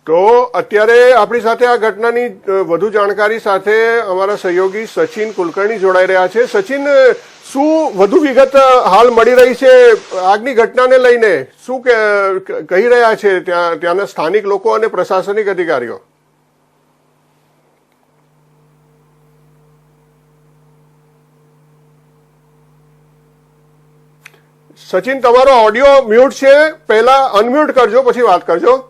તો અત્યારે આપણી સાથે આ ઘટનાની વધુ જાણકારી સાથે અમારા સહયોગી સચિન કુલકર્ણી જોડાઈ રહ્યા છે. સચિન, શું વધુ વિગત હાલ મળી રહી છે આગની ઘટનાને લઈને? શું કહી રહ્યા છે ત્યાંના સ્થાનિક લોકો અને પ્રશાસનિક અધિકારીઓ? સચિન, તમારો ઓડિયો મ્યુટ છે, પહેલા અનમ્યુટ કરજો પછી વાત કરજો.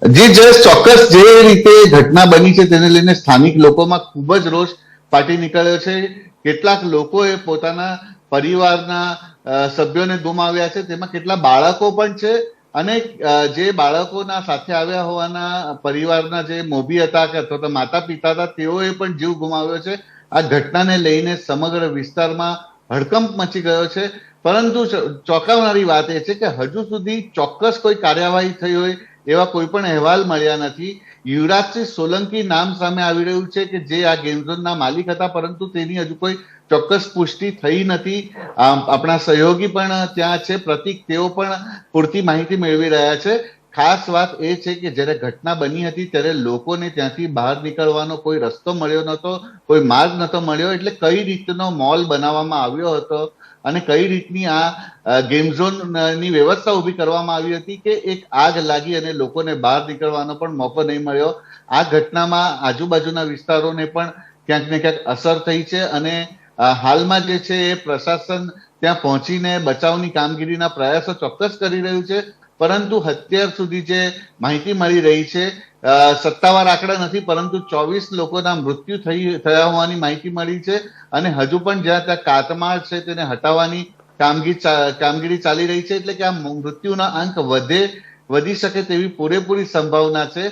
જી જયેશ, ચોક્કસ જે રીતે ઘટના બની છે તેને લઈને સ્થાનિક લોકોમાં ખૂબ જ રોષ ફાટી નીકળ્યો છે. કેટલાક લોકોએ પોતાના પરિવારના સભ્યોને ગુમાવ્યા છે, તેમાં કેટલા બાળકો પણ છે અને જે બાળકોના સાથે આવ્યા હોવાના પરિવારના જે મોભી હતા કે અથવા તો માતા પિતા હતા તેઓએ પણ જીવ ગુમાવ્યો છે. આ ઘટનાને લઈને સમગ્ર વિસ્તારમાં હડકંપ મચી ગયો છે. પરંતુ ચોંકાવનારી વાત એ છે કે હજુ સુધી ચોક્કસ કોઈ કાર્યવાહી થઈ હોય એવા કોઈ પણ અહેવાલ મળ્યા નથી. યુવરાજસિંહ સોલંકી નામ સામે આવી રહ્યું છે કે જે આ ગેમ ઝોનના માલિક હતા, પરંતુ તેની હજુ કોઈ ચોક્કસ પુષ્ટિ થઈ નથી. આપણા સહયોગી પણ ત્યાં છે, પ્રતિક, તેઓ પણ પૂરતી માહિતી મેળવી રહ્યા છે. ખાસ વાત એ છે કે જ્યારે ઘટના બની હતી ત્યારે લોકોને ત્યાંથી બહાર નીકળવાનો કોઈ રસ્તો મળ્યો નહોતો, કોઈ માર્ગ નહોતો મળ્યો. એટલે કઈ રીતનો મોલ બનાવવામાં આવ્યો હતો અને કઈ રીતની આ ગેમ ઝોનની વ્યવસ્થા ઉભી કરવામાં આવી હતી કે એક આગ લાગી અને લોકોને બહાર નીકળવાનો પણ મોકો નહીં મળ્યો. આ ઘટનામાં આજુબાજુના વિસ્તારોને પણ ક્યાંક ને ક્યાંક અસર થઈ છે અને હાલમાં જે છે એ પ્રશાસન ત્યાં પહોંચીને બચાવની કામગીરીના પ્રયાસો ચોક્કસ કરી રહ્યું છે. પરંતુ અત્યાર સુધી જે માહિતી મળી રહી છે, સત્તાવાર આંકડા નથી, પરંતુ 24 લોકોના મૃત્યુ થયા હોવાની માહિતી મળી છે અને હજુ પણ જ્યાં ત્યાં કાટમાળ છે તેને હટાવવાની કામગીરી ચાલી રહી છે. એટલે કે આ મૃત્યુના અંક વધી શકે તેવી પૂરેપૂરી સંભાવના છે.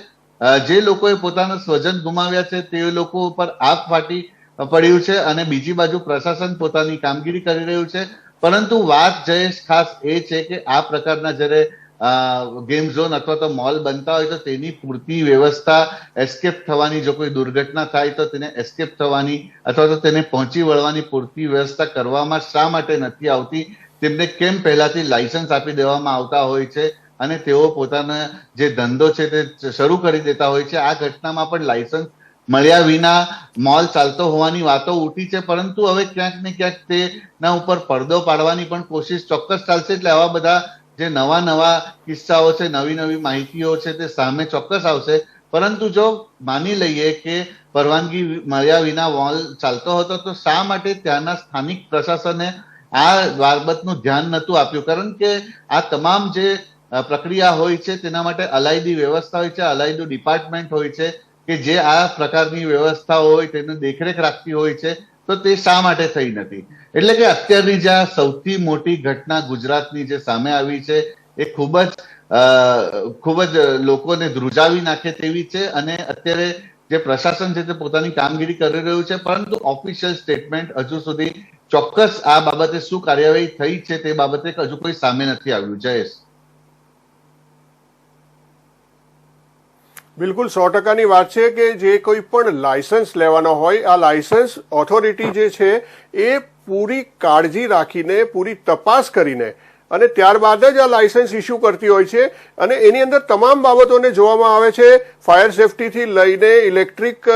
જે લોકોએ પોતાના સ્વજન ગુમાવ્યા છે તે લોકો ઉપર આગ ફાટી પડ્યું છે અને બીજી બાજુ પ્રશાસન પોતાની કામગીરી કરી રહ્યું છે. પરંતુ વાત જયેશ ખાસ એ છે કે આ પ્રકારના જ્યારે ગેમ ઝોન અથવા તો મોલ બનતા હોય તો તેની પૂરતી વ્યવસ્થા, એસ્કેપ થવાની, જો કોઈ દુર્ઘટના થાય તો તેને એસ્કેપ થવાની અથવા તો તેને પહોંચી વળવાની પૂરતી વ્યવસ્થા કરવામાં શા માટે નથી આવતી? તેમને કેમ પહેલાથી લાયસન્સ આપી દેવામાં આવતા હોય છે અને તેઓ પોતાના જે ધંધો છે તે શરૂ કરી દેતા હોય છે? આ ઘટનામાં પણ લાયસન્સ મળ્યા વિના મોલ ચાલતો હોવાની વાતો ઉઠી છે, પરંતુ હવે ક્યાંક ને ક્યાંક તેના ઉપર પડદો પાડવાની પણ કોશિશ ચોક્કસ ચાલશે. એટલે આવા બધા જે નવા કિસ્સાઓ છે, નવી માહિતીઓ છે તે સામે ચોક્કસ આવશે. પરંતુ જો માની લઈએ કે પરવાનગી મળ્યા વિના મોલ ચાલતો હતો તો શા માટે ત્યાંના સ્થાનિક પ્રશાસને આ બાબતનું ધ્યાન નહોતું આપ્યું? કારણ કે આ તમામ જે પ્રક્રિયા હોય છે તેના માટે અલાયદી વ્યવસ્થા હોય છે, અલાયદું ડિપાર્ટમેન્ટ હોય છે કે જે આ પ્રકારની વ્યવસ્થાઓ હોય તેને દેખરેખ રાખતી હોય છે. તો તે શા માટે થઈ નથી? એટલે કે અત્યારની જે સૌથી મોટી ઘટના ગુજરાતની જે સામે આવી છે એ ખૂબ જ લોકોને ધ્રુજાવી નાખે તેવી છે અને અત્યારે જે પ્રશાસન છે તે પોતાની કામગીરી કરી રહ્યું છે, પરંતુ ઓફિશિયલ સ્ટેટમેન્ટ હજુ સુધી ચોક્કસ આ બાબતે શું કાર્યવાહી થઈ છે તે બાબતે હજુ કોઈ સામે નથી આવ્યું. જયેશ, બિલકુલ 100%ની વાત છે કે જે કોઈ પણ લાયસન્સ લેવાનો હોય, આ લાયસન્સ ઓથોરિટી જે છે એ પૂરી કાળજી રાખીને, પૂરી તપાસ કરીને અને ત્યારબાદ જ આ લાયસન્સ ઇસ્યુ કરતી હોય છે અને એની અંદર તમામ બાબતોને જોવામાં આવે છે. ફાયર સેફટીથી લઈને ઇલેક્ટ્રિક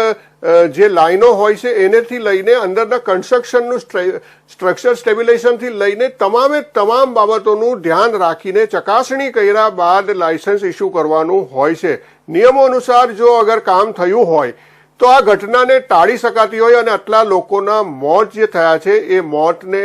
જે લાઈનો હોય છે એનેથી લઈને અંદરના કન્સ્ટ્રક્શનનું સ્ટ્રક્ચર સ્ટેબિલાઇઝેશનથી લઈને તમામ બાબતોનું ધ્યાન રાખીને ચકાસણી કર્યા બાદ લાયસન્સ ઇસ્યુ કરવાનું હોય છે. નિયમો અનુસાર જો અગર કામ થયું હોય તો આ ઘટનાને ટાળી શકાતી હોય અને આટલા લોકોના મોત જે થયા છે એ મોતને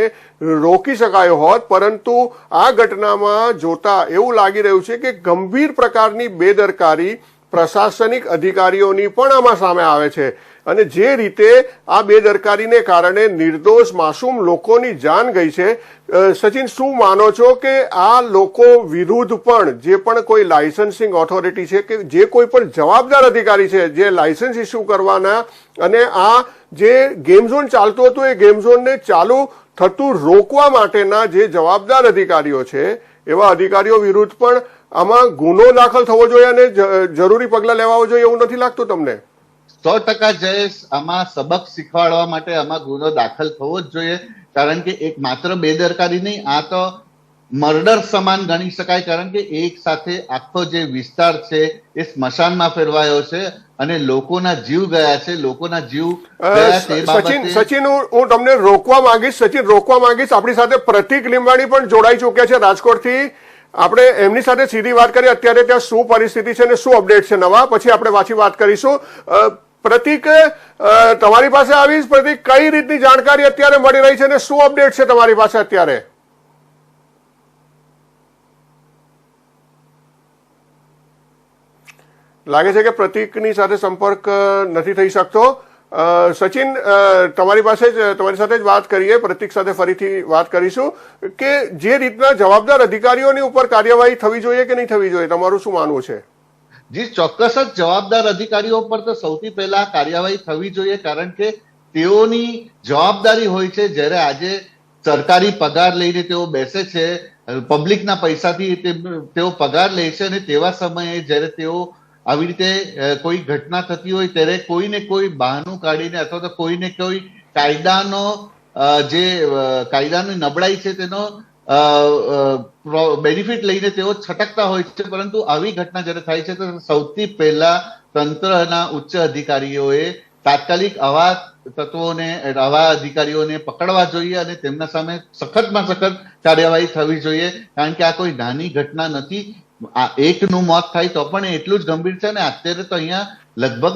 રોકી શકાયો હોત. પરંતુ આ ઘટનામાં જોતા એવું લાગી રહ્યું છે કે ગંભીર પ્રકારની બેદરકારી પ્રશાસનિક અધિકારીઓની પણ આમાં સામે આવે છે અને જે રીતે આ બેદરકારીને કારણે નિર્દોષ માસૂમ લોકોની જાન ગઈ છે. સચિન, શું માનો છો કે આ લોકો વિરુદ્ધ પણ જે પણ કોઈ લાયસન્સિંગ ઓથોરિટી છે કે જે કોઈ પણ જવાબદાર અધિકારી છે જે લાયસન્સ ઇસ્યુ કરવાના અને આ જે ગેમ ઝોન ચાલતું હતું એ ગેમ ઝોનને ચાલુ થતું રોકવા માટેના જે જવાબદાર અધિકારીઓ છે એવા અધિકારીઓ વિરુદ્ધ પણ આમાં ગુનો દાખલ થવો જોઈએ અને જરૂરી પગલાં લેવા જોઈએ એવું નથી લાગતું તમને? 100% જયેશ, આમાં સબક શીખવાડવા માટે આમાં ગુનો દાખલ થવો જ જોઈએ. કારણ કે એક માત્ર બેદરકારી નહીં, આ તો મર્ડર સમાન ગણી શકાય, કારણ કે એક સાથે આખો જે વિસ્તાર છે એ સ્મશાનમાં ફેરવાયો છે અને લોકોના જીવ ગયા છે, લોકોના જીવ ગયા તે બાબતે સચિન હું તમને રોકવા માંગીશ, આપણી સાથે પ્રતિક લીંબાણી પણ જોડાઈ ચુક્યા છે રાજકોટથી. આપણે એમની સાથે સીધી વાત કરીએ અત્યારે ત્યાં શું પરિસ્થિતિ છે અને શું અપડેટ છે નવા, પછી આપણે પાછી વાત કરીશું. પ્રતિક, તમારી પાસે આવીશ. પ્રતિક, કઈ રીતની જાણકારી અત્યારે મળી રહી છે અને શું અપડેટ છે તમારી પાસે અત્યારે? લાગે છે કે પ્રતિકની સાથે સંપર્ક નથી થઈ શકતો. સચિન, તમારી સાથે જ વાત કરીએ, પ્રતિક સાથે ફરીથી વાત કરીશું કે જે રીતના જવાબદાર અધિકારીઓની ઉપર કાર્યવાહી થવી જોઈએ કે નહીં થવી જોઈએ, તમારું શું માનવું છે? જી, ચોક્કસ જ જવાબદાર અધિકારીઓ પર તો સૌથી પહેલા કાર્યવાહી થવી જોઈએ, કારણ કે તેઓની જવાબદારી હોય છે. જ્યારે આજે સરકારી પગાર લઈને તેઓ બેસે છે, પબ્લિકના પૈસાથી તેઓ પગાર લે છે, અને તેવા સમયે જ્યારે તેઓ આવી રીતે કોઈ ઘટના થતી હોય ત્યારે કોઈને કોઈ બહાનું કાઢીને અથવા તો કોઈને કોઈ કાયદાની નબળાઈ છે તેનો બેનિફિટ લઈને તેઓ છટકતા હોય છે. પરંતુ આવી ઘટના જ્યારે થાય છે તો સૌથી પહેલા તંત્રના ઉચ્ચ અધિકારીઓએ તાત્કાલિક આવા તત્વોને, આવા અધિકારીઓને પકડવા જોઈએ અને તેમના સામે સખતમાં સખત કાર્યવાહી થવી જોઈએ, કારણ કે આ કોઈ નાની ઘટના નથી. આ એકનું મોત થાય તો પણ એટલું જ ગંભીર છે, ને અત્યારે તો અહીંયા લગભગ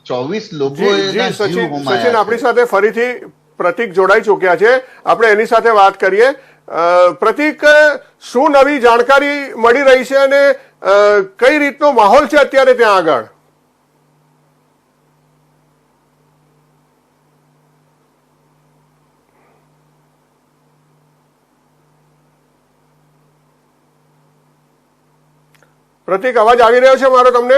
24 લોકોએ સચિન, આપણી સાથે ફરીથી પ્રતિક જોડાઈ ચુક્યા છે, આપણે એની સાથે વાત કરીએ. પ્રતિક, શું નવી જાણકારી મળી રહી છે અને કઈ રીતનો માહોલ છે અત્યારે ત્યાં આગળ? પ્રતિક, અવાજ આવી રહ્યો છે મારો તમને?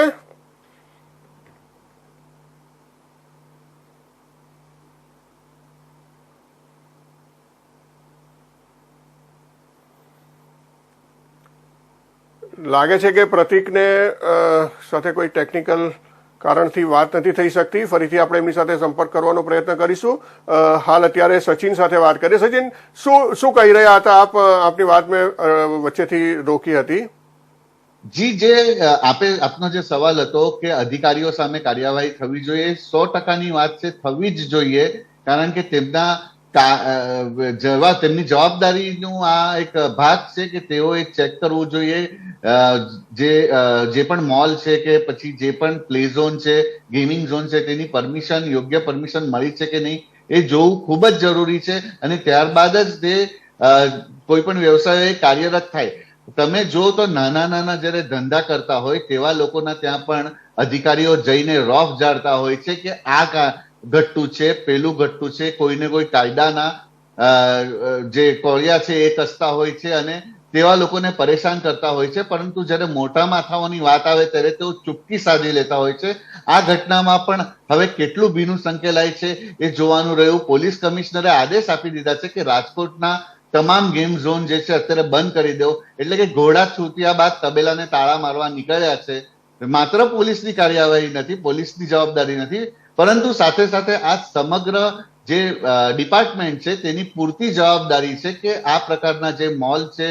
લાગે છે કે પ્રતિકને સાથે કોઈ ટેકનિકલ કારણથી વાત નથી થઈ શકતી. ફરીથી આપણે એમની સાથે સંપર્ક કરવાનો પ્રયત્ન કરીશું. હાલ અત્યારે સચિન સાથે વાત કરીએ. સચિન, શું કહી રહ્યા હતા આપ? આપની વાત મેં વચ્ચેથી રોકી હતી. જી, આપનો જે સવાલ હતો કે અધિકારીઓ સામે કાર્યવાહી થવી જોઈએ, 100%ની વાત છે, થવી જ જોઈએ, કારણ કે તેમની જવાબદારીનું આ એક ભાગ છે કે તેઓએ ચેક કરવું જોઈએ જે પણ મોલ છે કે પછી જે પણ પ્લે ઝોન છે, ગેમિંગ ઝોન છે, તેની યોગ્ય પરમિશન મળી છે કે નહીં એ જોવું ખૂબ જ જરૂરી છે, અને ત્યારબાદ જ તે કોઈ પણ વ્યવસાય કાર્યરત થાય. તમે જો તો નાના જ્યારે ધંધા કરતા હોય તેવા લોકોના ત્યાં પણ અધિકારીઓ જઈને રોફ જાળતા હોય છે કે આ ઘટતું છે, પેલું ઘટતું છે, કોઈને કોઈ કાયદાના જે કોળિયા છે એ કસતા હોય છે અને તેવા લોકોને પરેશાન કરતા હોય છે. પરંતુ જ્યારે મોટા માથાઓની વાત આવે ત્યારે તેઓ ચૂપકી સાધી લેતા હોય છે. આ ઘટનામાં પણ હવે કેટલું ભીનું સંકેલાય છે એ જોવાનું રહ્યું. પોલીસ કમિશનરે આદેશ આપી દીધા છે કે રાજકોટના તમામ ગેમ ઝોન જે છે અત્યારે બંધ કરી દો, એટલે કે ઘોડા છૂટ્યા બાદ તબેલાને તાળા મારવા નીકળ્યા છે. માત્ર પોલીસની કાર્યવાહી નથી, પોલીસની જવાબદારી નથી, પરંતુ સાથે સાથે આ સમગ્ર જે ડિપાર્ટમેન્ટ છે તેની પૂરતી જવાબદારી છે કે આ પ્રકારના જે મોલ છે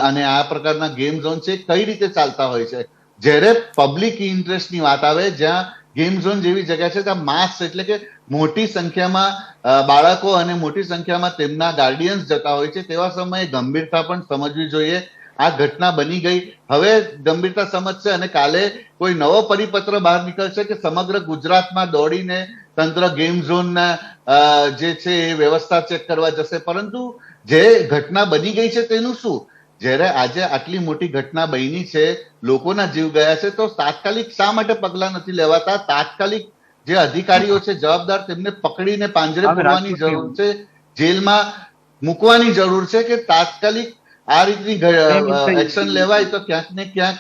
અને આ પ્રકારના ગેમ ઝોન છે કઈ રીતે ચાલતા હોય છે. જ્યારે પબ્લિક ઇન્ટરેસ્ટની વાત આવે, જ્યાં ગેમ ઝોન જેવી જગ્યા છે ત્યાં માસ એટલે કે મોટી સંખ્યામાં બાળકો અને મોટી સંખ્યામાં તેમના ગાર્ડિયન્સ જતા હોય છે, તેવા સમયે ગંભીરતા પણ સમજવી જોઈએ. આ ઘટના બની ગઈ, હવે ગંભીરતા સમજશે અને કાલે કોઈ નવો પરિપત્ર બહાર નીકળશે કે સમગ્ર ગુજરાતમાં દોડીને તંત્ર ગેમ ઝોનના જે છે એ વ્યવસ્થા ચેક કરવા જશે. પરંતુ જે ઘટના બની ગઈ છે તેનું શું? જ્યારે આજે આટલી મોટી ઘટના બની છે, લોકોના જીવ ગયા છે, તો તાત્કાલિક શા માટે પગલા નથી લેવાતા? તાત્કાલિક જે અધિકારીઓ છે જવાબદાર, તેમને પકડીને પાંજરે પૂરવાની જરૂર છે, જેલમાં મૂકવાની જરૂર છે કે તાત્કાલિક આ રીતની એક્શન લેવાય તો ક્યાંક ને ક્યાંક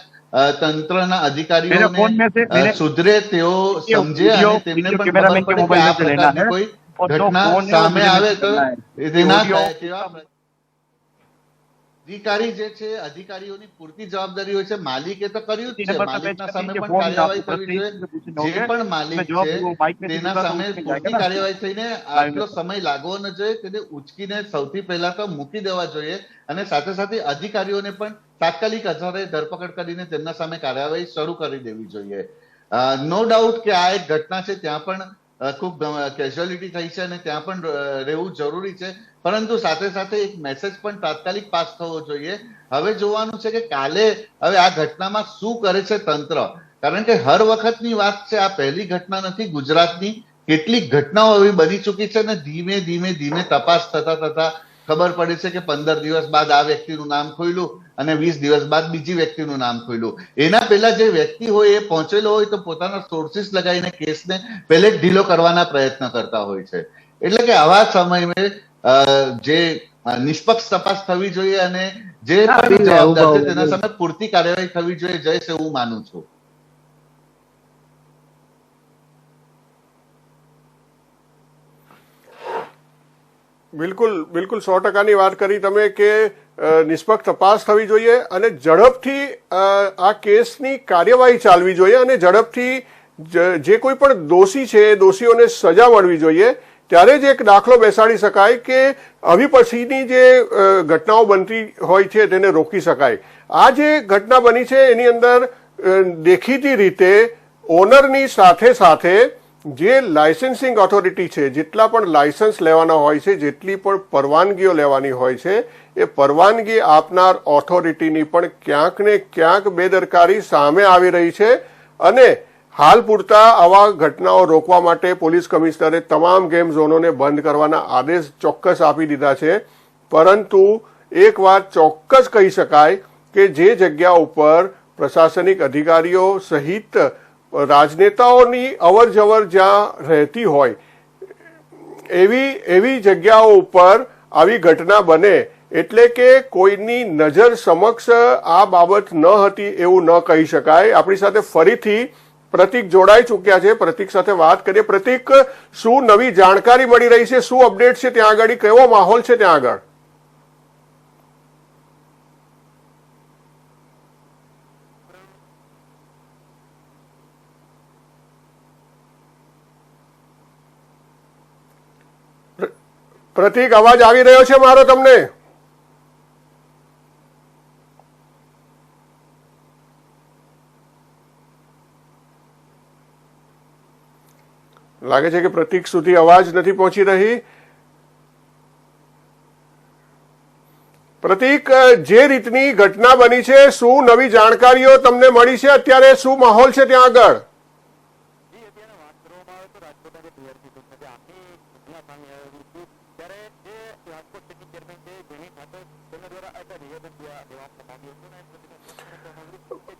તંત્રના અધિકારીઓને સુધરે, તેઓ સમજે અને તેમને પણ ખબર પડે કે આ પ્રકારની કોઈ ઘટના સામે આવે તો તેના અધિકારી જે છે, અધિકારીઓની પૂરતી જવાબદારી હોય છે. માલિકે તો કર્યું જ છે, માલિકના સામે પણ કાર્યવાહી થવી જોઈએ. જે પણ માલિક છે તેના સામે પૂરતી કાર્યવાહી થઈને આટલો સમય લાગવો ન જોઈએ. તેને ઉચકીને સૌથી પહેલા તો મૂકી દેવા જોઈએ અને સાથે સાથે અધિકારીઓને પણ તાત્કાલિક અસરે ધરપકડ કરીને તેમના સામે કાર્યવાહી શરૂ કરી દેવી જોઈએ. નો ડાઉટ કે આ એક ઘટના છે, ત્યાં પણ ખૂબ કેઝ્યુઅલિટી થઈ છે અને ત્યાં પણ રહેવું જરૂરી છે, પરંતુ સાથે સાથે એક મેસેજ પણ તાત્કાલિક પાસ થવો જોઈએ. હવે જોવાનું છે કે કાલે હવે આ ઘટનામાં શું કરે છે તંત્ર, કારણ કે હર વખતની વાત છે, આ પહેલી ઘટના નથી. ગુજરાતની કેટલીક ઘટનાઓ એવી બની ચૂકી છે ને ધીમે ધીમે ધીમે તપાસ થતા થતા ખબર પડે છે કે 15 દિવસ બાદ આ વ્યક્તિનું નામ ખુલ્યું અને 20 દિવસ બાદ બીજી વ્યક્તિનું નામ ખુલ્યું. એના પહેલા જે વ્યક્તિ હોય એ પહોંચેલો હોય તો પોતાના સોર્સિસ લગાવીને કેસને પહેલે જ ઢીલો કરવાના પ્રયત્ન કરતા હોય છે. એટલે કે આવા સમયમાં જે નિષ્પક્ષ તપાસ થવી જોઈએ અને જે પણ જવાબદાર છે તેના સામે પૂરતી કાર્યવાહી થવી જોઈએ. જયેશ, હું માનું છું. બિલકુલ બિલકુલ 100%ની વાત કરી તમે કે નિષ્પક્ષ તપાસ થવી જોઈએ અને ઝડપથી આ કેસની કાર્યવાહી ચાલવી જોઈએ અને ઝડપથી જે કોઈ પણ દોષી છે એ દોષીઓને સજા મળવી જોઈએ. ત્યારે જ એક દાખલો બેસાડી શકાય કે આવી પછીની જે ઘટનાઓ બનતી હોય છે તેને રોકી શકાય. આ જે ઘટના બની છે એની અંદર દેખીતી રીતે ઓનરની સાથે સાથે જે લાયસન્સિંગ ઓથોરિટી છે, જેટલા પણ લાયસન્સ લેવાના હોય છે, જેટલી પણ પરવાનગીઓ લેવાની હોય છે, એ પરવાનગી આપનાર ઓથોરિટીની પણ ક્યાંક ને ક્યાંક બેદરકારી સામે આવી રહી છે અને હાલ પૂરતા આવા ઘટનાઓ રોકવા માટે પોલીસ કમિશનરે તમામ ગેમ ઝોનોને બંધ કરવાના આદેશ ચોક્કસ આપી દીધા છે. પરંતુ એક વાત ચોક્કસ કહી શકાય કે જે જગ્યા ઉપર પ્રશાસનિક અધિકારીઓ સહિત રાજનેતાઓની અવર જવર જ્યાં રહેતી હોય એવી જગ્યાઓ ઉપર આવી ઘટના બને એટલે કે કોઈની નજર સમક્ષ આ બાબત ન હતી એવું ન કહી શકાય. આપણી સાથે ફરીથી પ્રતિક જોડાઈ ચૂક્યા છે. પ્રતિક સાથે વાત કરીએ. પ્રતિક, શું નવી જાણકારી મળી રહી છે? શું અપડેટ છે ત્યાં આગળ? કેવો માહોલ છે ત્યાં આગળ? પ્રતિક, અવાજ આવી રહ્યો છે મારો તમને? લાગે છે કે પ્રતિક સુધી અવાજ નથી પહોંચી રહી. પ્રતિક, જે રીતની ઘટના બની છે, શું નવી જાણકારીઓ તમને મળી છે? અત્યારે શું માહોલ છે ત્યાં આગળ?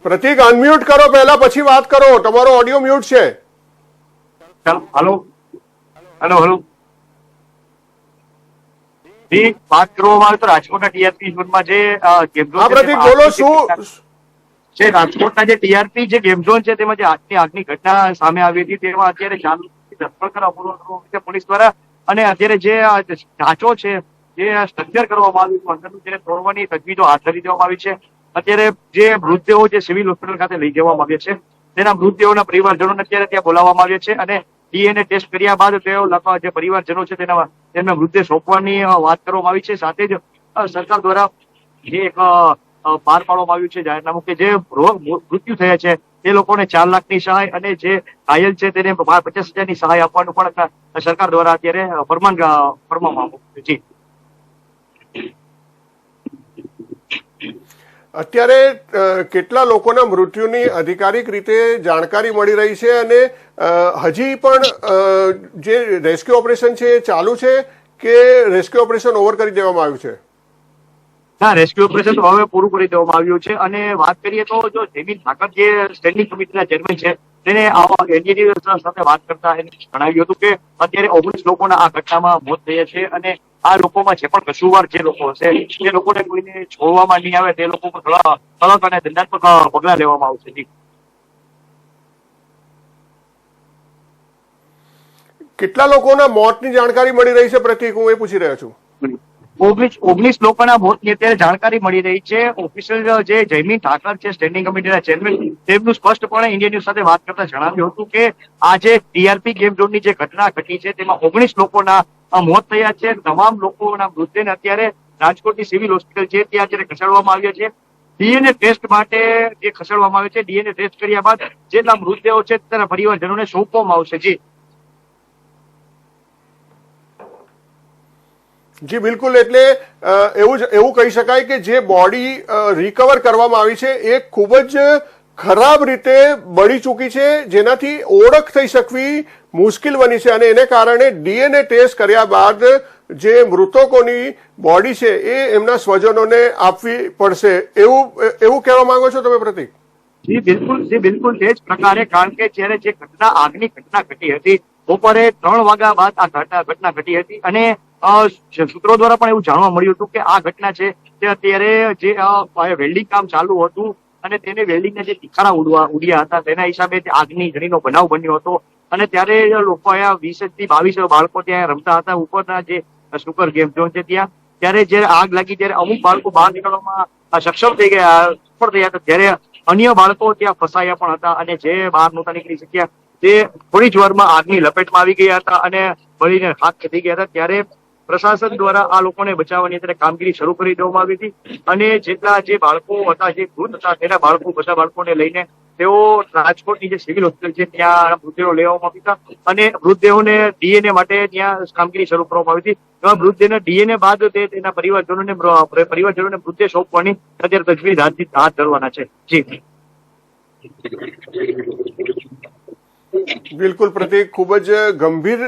પ્રતિક, અનમ્યુટ કરો પહેલા, પછી વાત કરો. તમારો ઓડિયો મ્યુટ છે. હેલો હેલો હેલો જી, વાત કરવામાં આવે તો રાજકોટના ટીઆરપી ઝોનમાં જે ગેમ ઝોન પ્રતિક બોલો, શું છે? રાજકોટના જે ટીઆરપી જે ગેમ ઝોન છે તેમાં જે આગની ઘટના સામે આવી હતી તેમાં અત્યારે ધરપકડ પોલીસ દ્વારા અને અત્યારે જે ઢાંચો છે જે સ્ટ્રક્ચર કરવામાં આવ્યું છે, અંદરનું જે તોડવાની તજવીજો હાથ ધરી દેવામાં આવી છે. અત્યારે જે મૃતદેહો જે સિવિલ હોસ્પિટલ ખાતે લઈ જવામાં આવ્યા છે તેના મૃતદેહોના પરિવારજનોને અત્યારે ત્યાં બોલાવવામાં આવ્યા છે અને ડીએનએ ટેસ્ટ કર્યા બાદ તેઓ જે પરિવારજનો છે તેના મૃતદેહ સોંપવાની વાત કરવામાં આવી છે. સાથે જ સરકાર દ્વારા જે એક બહાર પાડવામાં આવ્યું છે જાહેરનામું કે જે મૃત્યુ થયા છે તે લોકોને 4 લાખની સહાય અને જે ઘાયલ છે તેને 50,000ની સહાય આપવાનું પણ સરકાર દ્વારા અત્યારે ફરમાન કરવામાં આવ્યું છે. અત્યારે કેટલા લોકોના મૃત્યુની અધિકારિક રીતે જાણકારી મળી રહી છે અને હજી પણ જે રેસ્ક્યુ ઓપરેશન છે એ ચાલુ છે કે રેસ્ક્યુ ઓપરેશન ઓવર કરી દેવામાં આવ્યું છે? ના, રેસ્ક્યુ ઓપરેશન તો હવે પૂરું કરી દેવામાં આવ્યું છે અને વાત કરીએ તો જો જમીન ઠાકર જે સ્ટેન્ડિંગ કમિટીના ચેરમેન છે તેને એનડીટીવી સાથે વાત કરતા જણાવ્યું હતું કે અત્યારે 19 લોકોના આ ઘટનામાં મોત થયા છે અને આ લોકોમાં જે પણ કસૂરવાર જે લોકો હશે તે લોકોને કોઈને છોડવામાં નહીં આવે, તે લોકો પર કડક અને દંડાત્મક પગલાં લેવામાં આવશે. કેટલા લોકોના મોતની જાણકારી મળી રહી છે પ્રતિક? હું એ પૂછી રહ્યો છું. 19 લોકોના મોતની અત્યારે જાણકારી મળી રહી છે. ઓફિશિયલ જે જયમીન ઠાકર છે, સ્ટેન્ડિંગ કમિટીના ચેરમેન, તેમનું સ્પષ્ટપણે ઇન્ડિયન ન્યૂઝ સાથે વાત કરતા જણાવ્યું હતું કે આ જે ટીઆરપી ગેમ ઝોનની જે ઘટના ઘટી છે તેમાં 19 લોકોના મોત થયા છે. તમામ લોકોના મૃતદેહને અત્યારે રાજકોટની સિવિલ હોસ્પિટલ છે ત્યાં અત્યારે ખસેડવામાં આવ્યા છે. ડીએનએ ટેસ્ટ માટે જે ખસેડવામાં આવે છે. ડીએનએ ટેસ્ટ કર્યા બાદ જેટલા મૃતદેહો છે તેના પરિવારજનોને સોંપવામાં આવશે. જી બિલકુલ, એટલે એવું કહી શકાય કે જે બોડી રિકવર કરવામાં આવી છે એ ખૂબ જ ખરાબ રીતે બળી ચૂકી છે, જેનાથી ઓળખ થઈ શકવી મુશ્કેલ બની છે, અને એને કારણે ડીએનએ ટેસ્ટ કર્યા બાદ જે મૃતકોની બોડી છે એ એમના સ્વજનોને આપવી પડશે, એવું કહેવા માંગો છો તમે પ્રતિક? જી બિલકુલ તે જ પ્રકારે, કારણ કે જ્યારે જે આગની ઘટના ઘટી હતી બપોરે 3 વાગ્યા બાદ આ ઘટના ઘટી હતી, અને સૂત્રો દ્વારા પણ એવું જાણવા મળ્યું હતું કે આ ઘટના છે તે અત્યારે જે વેલ્ડિંગ કામ ચાલુ હતું અને તેને વેલ્ડિંગના જે તીખારા ઉડ્યા હતા તેના હિસાબે આગની ઘડીનો બનાવ બન્યો હતો, અને ત્યારે લોકો અહીંયા 20 થી 22 બાળકો ત્યાં રમતા હતા ઉપરના જે સ્નૂકર ગેમ ઝોન છે ત્યાં. ત્યારે જયારે આગ લાગી ત્યારે અમુક બાળકો બહાર નીકળવામાં સક્ષમ થઈ ગયા, સફળ થયા હતા, ત્યારે અન્ય બાળકો ત્યાં ફસાયા પણ હતા, અને જે બહાર નહોતા નીકળી શક્યા તે થોડી જ વારમાં આગની લપેટમાં આવી ગયા હતા અને બળીને ખાખ થઈ ગયા હતા. ત્યારે પ્રશાસન દ્વારા આ લોકોને બચાવવાની અત્યારે કામગીરી શરૂ કરી દેવામાં આવી હતી, અને જેટલા જે બાળકો હતા, જે મૃત હતા, તેના બધા બાળકોને લઈને તેઓ રાજકોટની જે સિવિલ હોસ્પિટલ છે ત્યાં મૃતદેહો લેવામાં આવ્યા હતા, અને મૃતદેહોને ડીએનએ માટે ત્યાં કામગીરી શરૂ કરવામાં આવી હતી. એમાં મૃતદેહના ડીએનએ બાદ તેના પરિવારજનોને મૃતદેહ સોંપવાની અત્યારે તજવીજ હાથ ધરવાના છે. જી બિલકુલ પ્રતિક, ખૂબ જ ગંભીર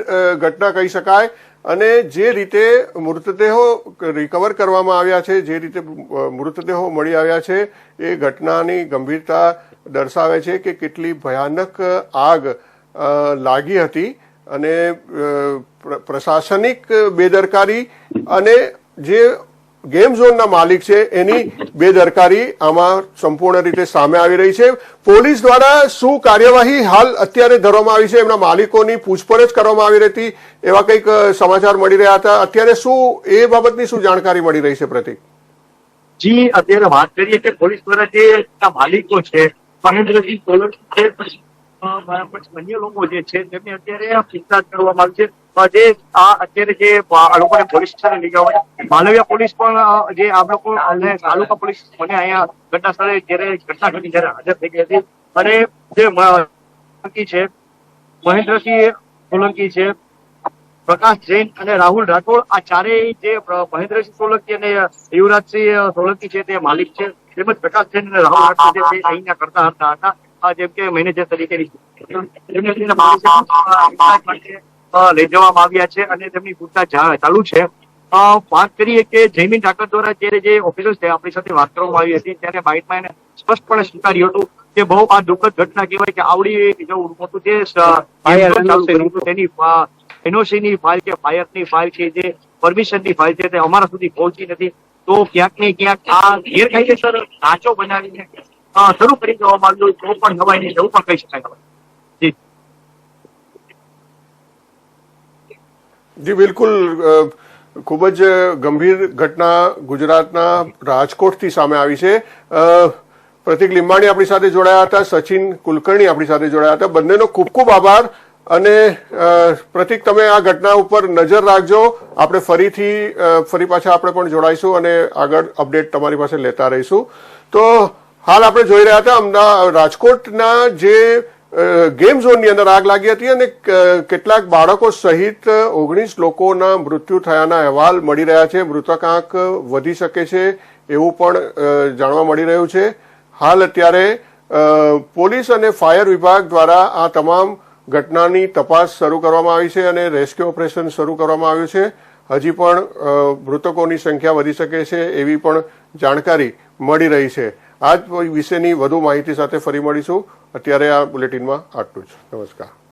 ઘટના કહી શકાય, અને જે રીતે મૃતદેહો રિકવર કરવામાં આવ્યા છે, જે રીતે મૃતદેહો મળી આવ્યા છે, એ ઘટનાની ગંભીરતા દર્શાવે છે કે કેટલી ભયાનક આગ લાગી હતી, અને પ્રશાસનિક બેદરકારી અને જે ગેમ ઝોનના માલિક છે એની બેદરકારી આમાં સંપૂર્ણ રીતે સામે આવી રહી છે. પોલીસ દ્વારા શું કાર્યવાહી હાલ અત્યારે ધરવામાં આવી છે? એમના માલિકોની પૂછપરછ કરવામાં આવી રહી હતી એવા કંઈક સમાચાર મળી રહ્યા હતા. અત્યારે શું એ બાબતની શું જાણકારી મળી રહી છે પ્રતિક? જી અત્યારે વાત કરીએ કે પોલીસ દ્વારા જે માલિકો છે, મહેન્દ્રસિંહ સોલંકી છે, અન્ય લોકો જે છે તેમને અત્યારે પૂછતાછ કરવામાં આવી છે. જે અત્યારે જે લોકોને પોલીસ સ્ટેશને લઈ જવા માલવીયા પોલીસ પણ જે આ લોકો તાલુકા પોલીસ મને અહીંયા ઘટના સ્થળે જયારે ઘટના ઘટી ત્યારે હાજર થઈ ગઈ હતી, અને જે સોલંકી છે, મહેન્દ્રસિંહ સોલંકી છે, પ્રકાશ જૈન અને રાહુલ રાઠોડ, આ ચારેય જે મહેન્દ્રસિંહ સોલંકી અને યુવરાજસિંહ સોલંકી છે તે માલિક છે, તેમજ પ્રકાશ જૈન અને રાહુલ રાઠોડ જે અહીંયા કરતા હતા, જેમ કે મેનેજર તરીકે લઈ જવામાં આવ્યા છે, અને તેમની પૂછતાછ ચાલુ છે. વાત કરીએ કે જયમીન ઠાકર દ્વારા જયારે જે ઓફિસર્સ આપણી સાથે વાત કરવામાં આવી હતી ત્યારે બાઇટમાં એને સ્પષ્ટપણે સ્વીકાર્યું હતું કે બહુ આ દુઃખદ ઘટના કહેવાય કે આવડી મોટું જે તેની એનઓસીની ફાઇલ છે, ફાયરની ફાઇલ છે, જે પરમિશનની ફાઇલ છે તે અમારા સુધી પહોંચી નથી, તો ક્યાંક ને ક્યાંક આ ગેરકાયદેસર ઢાંચો બનાવીને શરૂ કરી દેવામાં આવ્યું તો પણ નવાઈ નહીં, એવું પણ કહી શકાય. જી બિલકુલ, ખૂબ જ ગંભીર ઘટના ગુજરાતના રાજકોટથી સામે આવી છે. પ્રતિક લીંબાણી આપણી સાથે જોડાયા હતા, સચિન કુલકર્ણી આપણી સાથે જોડાયા હતા. બંનેનો ખૂબ ખૂબ આભાર. અને પ્રતિક, તમે આ ઘટના ઉપર નજર રાખજો. આપણે ફરી પાછા આપણે પણ જોડાઈશું અને આગળ અપડેટ તમારી પાસે લેતા રહીશું. તો હાલ આપણે જોઈ રહ્યા હતા રાજકોટના જે ગેમ ઝોનની અંદર આગ લાગી હતી અને કેટલાક બાળકો સહિત 19 લોકોના મૃત્યુ થયાના અહેવાલ મળી રહ્યા છે. મૃતકાંક વધી શકે છે એવું પણ જાણવા મળી રહ્યું છે. હાલ અત્યારે પોલીસ અને ફાયર વિભાગ દ્વારા આ તમામ ઘટનાની તપાસ શરૂ કરવામાં આવી છે અને રેસ્ક્યુ ઓપરેશન શરૂ કરવામાં આવ્યું છે. હજી પણ મૃતકોની સંખ્યા વધી શકે છે એવી પણ જાણકારી મળી રહી છે. આ વિશેની વધુ માહિતી સાથે ફરી મળીશું. અત્યારે આ બુલેટિનમાં આટલું જ. નમસ્કાર.